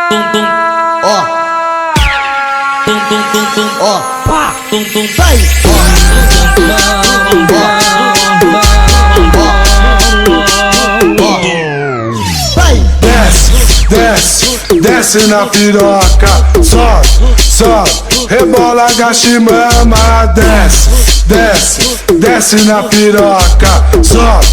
tum tum, ó, tum tum tum tum, ó, pá, tum tum, vai, vai, Desce, desce na piroca, sobe, rebola, agacha e mama. Desce na piroca, sobe,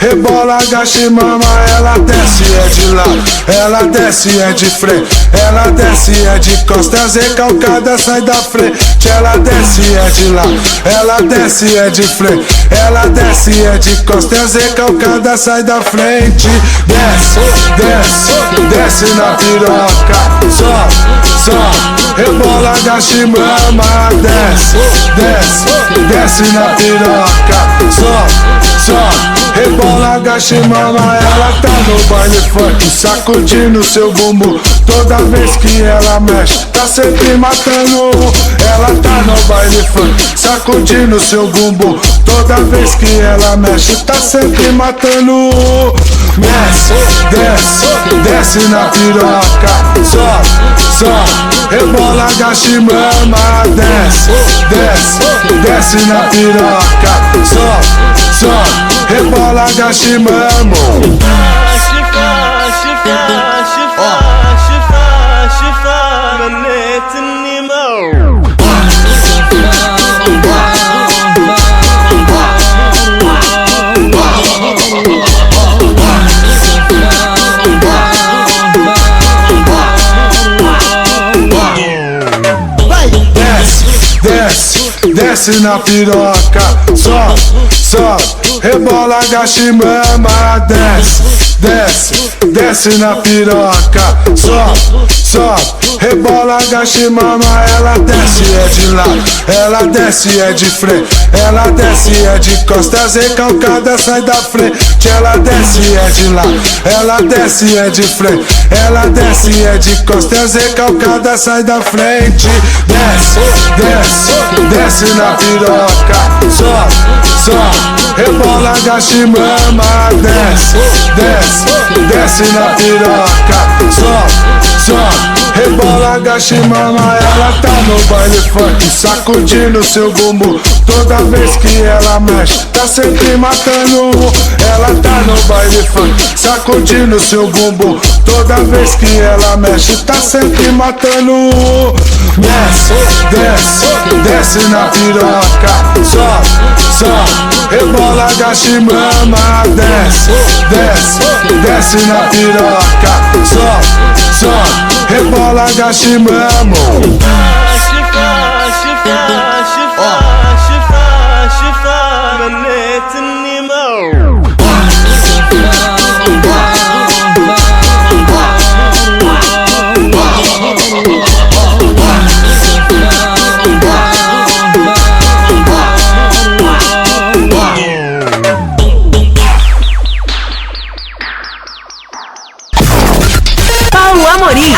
rebola, agacha e mama. Ela desce é de lado, ela desce é de frente, ela desce é de costas recalcada, sai da frente. Ela desce é de lado, ela desce é de frente, ela desce é de costas recalcada, sai da frente. Desce na piroca, sobe, rebola, agacha e mama. Desce na piroca, sobe, rebola, agacha e mama. Ela tá no baile funk, sacudindo seu bumbum. Toda vez que ela mexe, tá sempre matando. Ela tá no baile funk, sacudindo seu bumbum. Toda vez que ela mexe, tá sempre matando. Desce na piroca, sobe, rebola, agacha e mama. Desce na piroca, sobe, rebola, agacha e mama. Desce na piroca, sobe, rebola, agacha e mama. Desce na piroca, sobe, rebola, agacha e mama. Ela desce é de lado, ela desce é de frente, ela desce é de costas recalcada, sai da frente. Ela desce é de lado, ela desce é de frente, ela desce é de costas recalcada, sai da frente. Desce na piroca, sobe, rebola, agacha e mama. Desce na piroca, sobe, rebola, agacha e mama. Ela tá no baile funk, sacudindo seu bumbum. Toda vez que ela mexe, tá sempre matando. Ela tá no baile funk, sacudindo seu bumbum. Toda vez que ela mexe, tá sempre matando. Desce na piroca, sobe, rebola, agacha e mama. Desce na piroca, sobe, rebola, agacha e mama.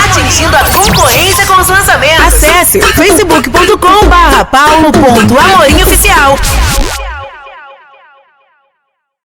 Atingindo a concorrência com os lançamentos. Acesse facebook.com/paulo.amorim oficial.